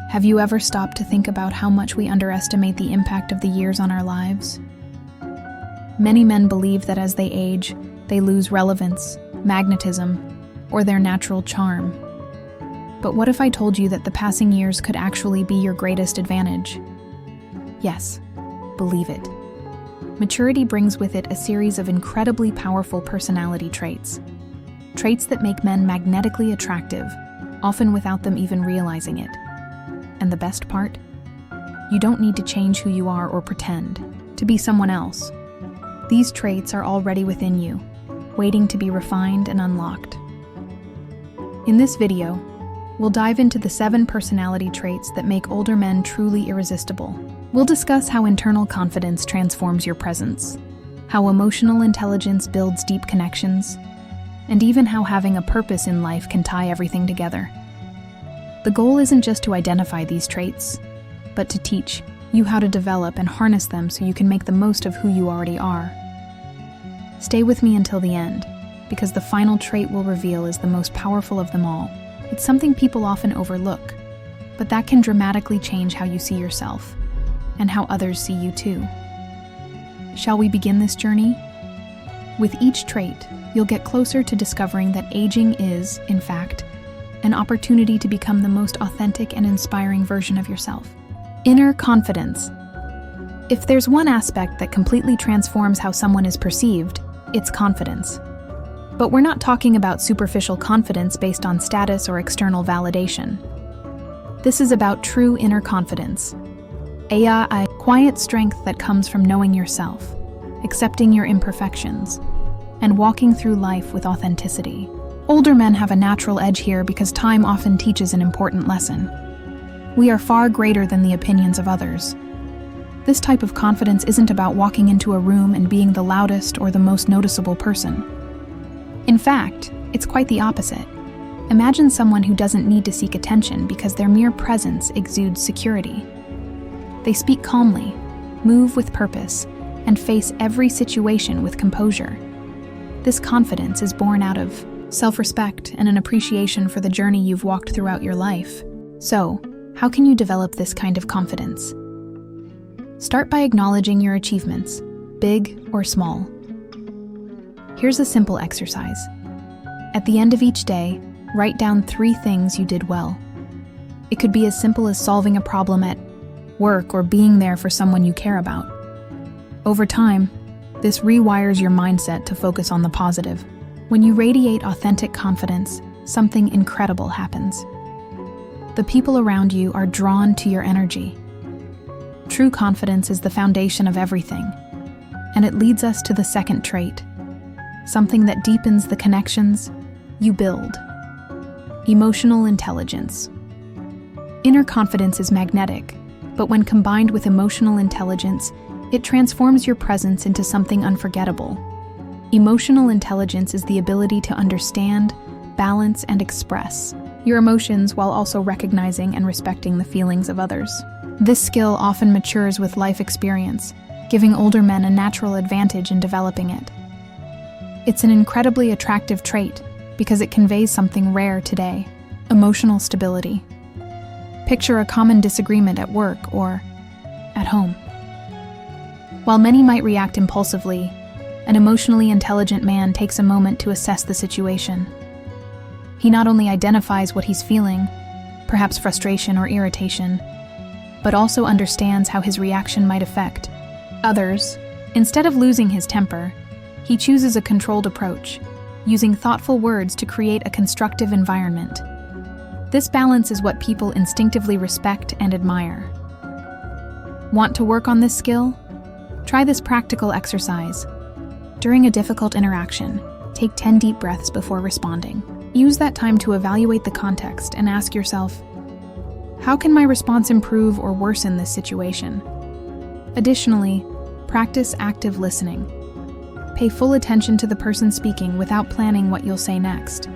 Have you ever stopped to think about how much we underestimate the impact of the years on our lives? Many men believe that as they age, they lose relevance, magnetism, or their natural charm. But what if I told you that the passing years could actually be your greatest advantage? Yes, believe it. Maturity brings with it a series of incredibly powerful personality traits. Traits that make men magnetically attractive, often without them even realizing it. And the best part? You don't need to change who you are or pretend to be someone else. These traits are already within you, waiting to be refined and unlocked. In this video, we'll dive into the 7 personality traits that make older men truly irresistible. We'll discuss how internal confidence transforms your presence, how emotional intelligence builds deep connections, and even how having a purpose in life can tie everything together. The goal isn't just to identify these traits, but to teach you how to develop and harness them so you can make the most of who you already are. Stay with me until the end, because the final trait we'll reveal is the most powerful of them all. It's something people often overlook, but that can dramatically change how you see yourself and how others see you too. Shall we begin this journey? With each trait, you'll get closer to discovering that aging is, in fact, an opportunity to become the most authentic and inspiring version of yourself. Inner confidence. If there's one aspect that completely transforms how someone is perceived, it's confidence. But we're not talking about superficial confidence based on status or external validation. This is about true inner confidence. A quiet strength that comes from knowing yourself, accepting your imperfections, and walking through life with authenticity. Older men have a natural edge here because time often teaches an important lesson. We are far greater than the opinions of others. This type of confidence isn't about walking into a room and being the loudest or the most noticeable person. In fact, it's quite the opposite. Imagine someone who doesn't need to seek attention because their mere presence exudes security. They speak calmly, move with purpose, and face every situation with composure. This confidence is born out of self-respect and an appreciation for the journey you've walked throughout your life. So, how can you develop this kind of confidence? Start by acknowledging your achievements, big or small. Here's a simple exercise. At the end of each day, write down 3 things you did well. It could be as simple as solving a problem at work or being there for someone you care about. Over time, this rewires your mindset to focus on the positive. When you radiate authentic confidence, something incredible happens. The people around you are drawn to your energy. True confidence is the foundation of everything, and it leads us to the second trait, something that deepens the connections you build. Emotional intelligence. Inner confidence is magnetic, but when combined with emotional intelligence, it transforms your presence into something unforgettable. Emotional intelligence is the ability to understand, balance, and express your emotions while also recognizing and respecting the feelings of others. This skill often matures with life experience, giving older men a natural advantage in developing it. It's an incredibly attractive trait because it conveys something rare today: emotional stability. Picture a common disagreement at work or at home. While many might react impulsively, an emotionally intelligent man takes a moment to assess the situation. He not only identifies what he's feeling, perhaps frustration or irritation, but also understands how his reaction might affect others. Instead of losing his temper, he chooses a controlled approach, using thoughtful words to create a constructive environment. This balance is what people instinctively respect and admire. Want to work on this skill? Try this practical exercise. During a difficult interaction, take 10 deep breaths before responding. Use that time to evaluate the context and ask yourself, how can my response improve or worsen this situation? Additionally, practice active listening. Pay full attention to the person speaking without planning what you'll say next.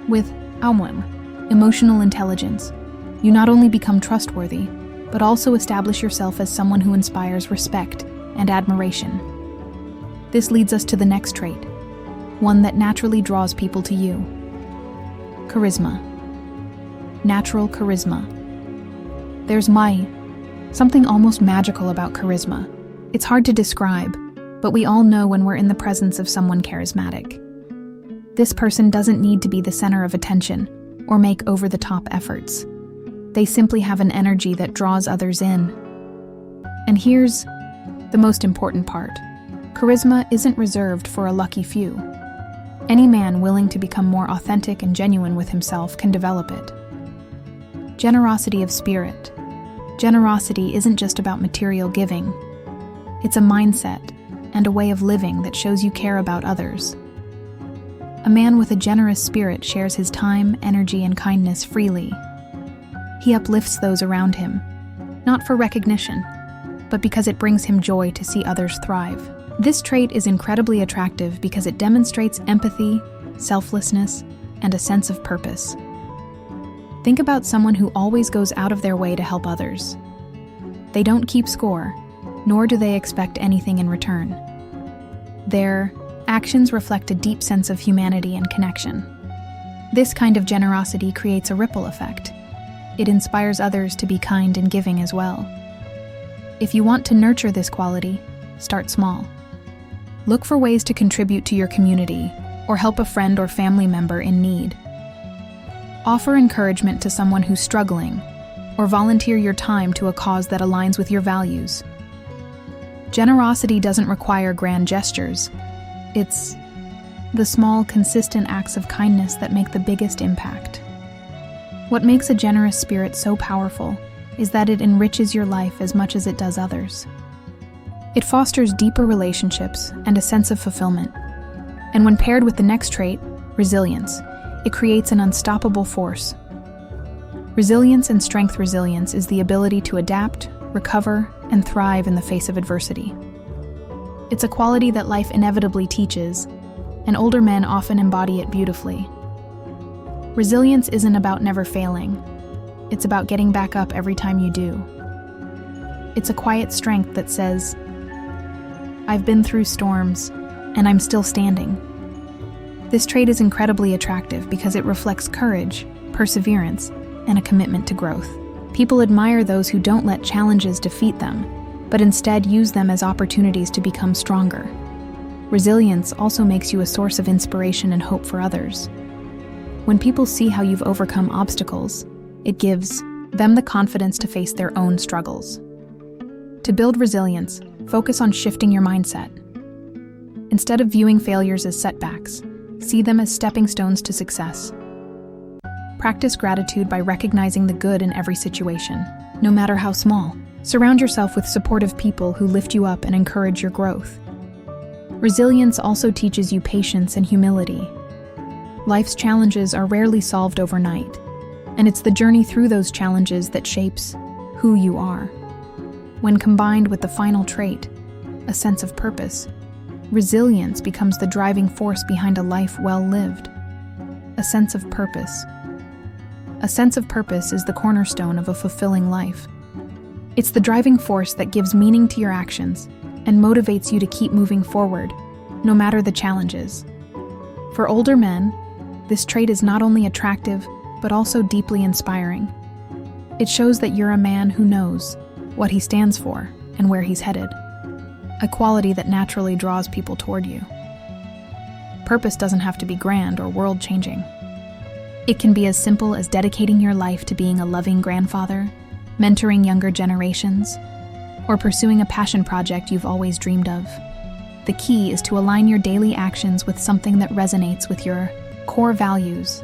With emotional intelligence, you not only become trustworthy, but also establish yourself as someone who inspires respect and admiration. This leads us to the next trait, one that naturally draws people to you. Charisma. Natural charisma. There's something almost magical about charisma. It's hard to describe, but we all know when we're in the presence of someone charismatic. This person doesn't need to be the center of attention or make over-the-top efforts. They simply have an energy that draws others in. And here's the most important part. Charisma isn't reserved for a lucky few. Any man willing to become more authentic and genuine with himself can develop it. Generosity of spirit. Generosity isn't just about material giving. It's a mindset and a way of living that shows you care about others. A man with a generous spirit shares his time, energy, and kindness freely. He uplifts those around him, not for recognition, but because it brings him joy to see others thrive. This trait is incredibly attractive because it demonstrates empathy, selflessness, and a sense of purpose. Think about someone who always goes out of their way to help others. They don't keep score, nor do they expect anything in return. Their actions reflect a deep sense of humanity and connection. This kind of generosity creates a ripple effect. It inspires others to be kind and giving as well. If you want to nurture this quality, start small. Look for ways to contribute to your community or help a friend or family member in need. Offer encouragement to someone who's struggling, or volunteer your time to a cause that aligns with your values. Generosity doesn't require grand gestures. It's the small, consistent acts of kindness that make the biggest impact. What makes a generous spirit so powerful is that it enriches your life as much as it does others. It fosters deeper relationships and a sense of fulfillment. And when paired with the next trait, resilience, it creates an unstoppable force. Resilience and strength. Resilience is the ability to adapt, recover, and thrive in the face of adversity. It's a quality that life inevitably teaches, and older men often embody it beautifully. Resilience isn't about never failing. It's about getting back up every time you do. It's a quiet strength that says, "I've been through storms, and I'm still standing." This trait is incredibly attractive because it reflects courage, perseverance, and a commitment to growth. People admire those who don't let challenges defeat them, but instead use them as opportunities to become stronger. Resilience also makes you a source of inspiration and hope for others. When people see how you've overcome obstacles, it gives them the confidence to face their own struggles. To build resilience, focus on shifting your mindset. Instead of viewing failures as setbacks, see them as stepping stones to success. Practice gratitude by recognizing the good in every situation, no matter how small. Surround yourself with supportive people who lift you up and encourage your growth. Resilience also teaches you patience and humility. Life's challenges are rarely solved overnight, and it's the journey through those challenges that shapes who you are. When combined with the final trait, a sense of purpose, resilience becomes the driving force behind a life well lived. A sense of purpose. A sense of purpose is the cornerstone of a fulfilling life. It's the driving force that gives meaning to your actions and motivates you to keep moving forward, no matter the challenges. For older men, this trait is not only attractive, but also deeply inspiring. It shows that you're a man who knows what he stands for and where he's headed, a quality that naturally draws people toward you. Purpose doesn't have to be grand or world-changing. It can be as simple as dedicating your life to being a loving grandfather, mentoring younger generations, or pursuing a passion project you've always dreamed of. The key is to align your daily actions with something that resonates with your core values.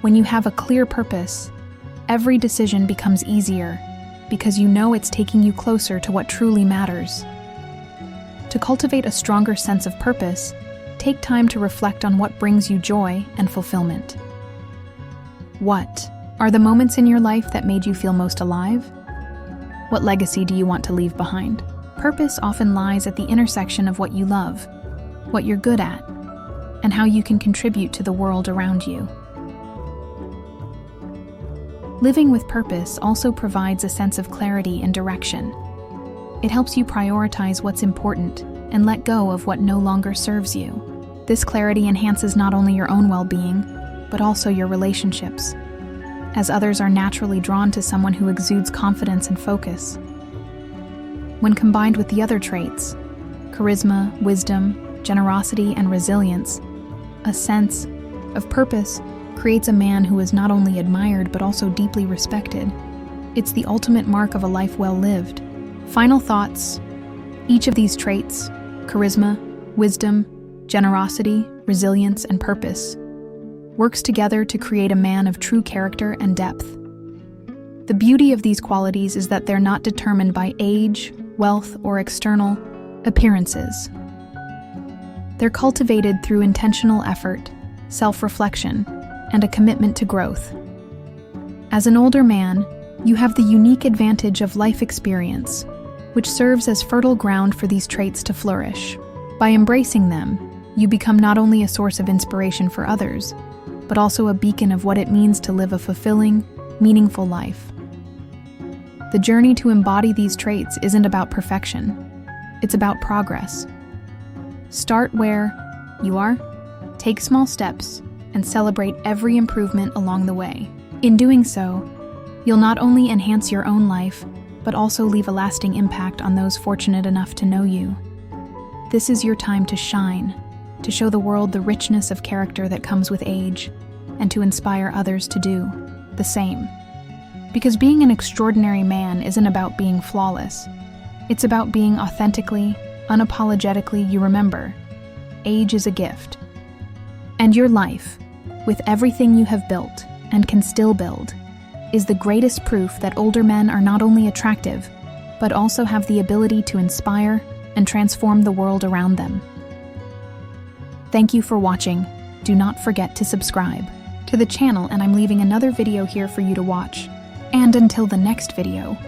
When you have a clear purpose, every decision becomes easier because you know it's taking you closer to what truly matters. To cultivate a stronger sense of purpose, take time to reflect on what brings you joy and fulfillment. What are the moments in your life that made you feel most alive? What legacy do you want to leave behind? Purpose often lies at the intersection of what you love, what you're good at, and how you can contribute to the world around you. Living with purpose also provides a sense of clarity and direction. It helps you prioritize what's important and let go of what no longer serves you. This clarity enhances not only your own well-being, but also your relationships. as others are naturally drawn to someone who exudes confidence and focus. When combined with the other traits, charisma, wisdom, generosity, and resilience, a sense of purpose creates a man who is not only admired but also deeply respected. It's the ultimate mark of a life well lived. Final thoughts. Each of these traits, charisma, wisdom, generosity, resilience, and purpose, works together to create a man of true character and depth. The beauty of these qualities is that they're not determined by age, wealth, or external appearances. They're cultivated through intentional effort, self-reflection, and a commitment to growth. As an older man, you have the unique advantage of life experience, which serves as fertile ground for these traits to flourish. By embracing them, you become not only a source of inspiration for others, but also a beacon of what it means to live a fulfilling, meaningful life. The journey to embody these traits isn't about perfection, it's about progress. Start where you are, take small steps, and celebrate every improvement along the way. In doing so, you'll not only enhance your own life, but also leave a lasting impact on those fortunate enough to know you. This is your time to shine, to show the world the richness of character that comes with age, and to inspire others to do the same. Because being an extraordinary man isn't about being flawless. It's about being authentically, unapologetically you. Remember, age is a gift. And your life, with everything you have built and can still build, is the greatest proof that older men are not only attractive, but also have the ability to inspire and transform the world around them. Thank you for watching. Do not forget to subscribe to the channel, and I'm leaving another video here for you to watch. And until the next video,